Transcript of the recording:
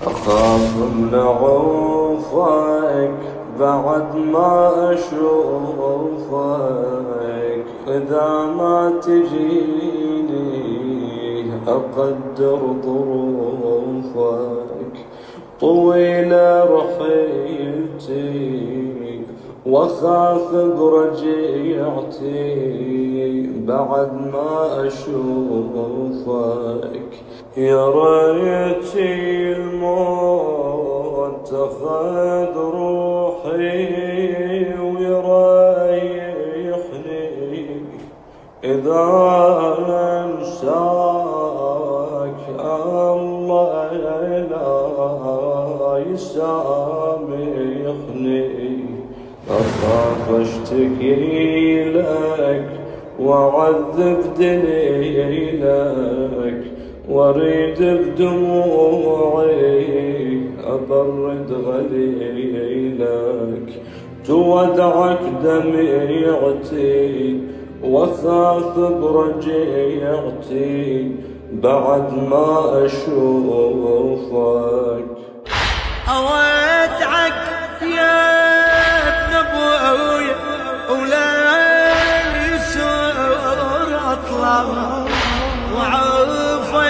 أخاف من عوفك بعد ما أشوفك، إذا ما تجيني أقدر ظروفك. طويلة رحيلتي واخاف برجيعتي بعد ما اشوفك. يا ريتي الموت اخذ روحي ويريحني، إذا انساك الله لا يسامحني. أخاف أشتكي لك وأعذب دليلك، وأريد بدموعي أبرد غليلك. تودعك دميعتي وأخاف برجيعتي بعد ما أشوفك. أودعك يا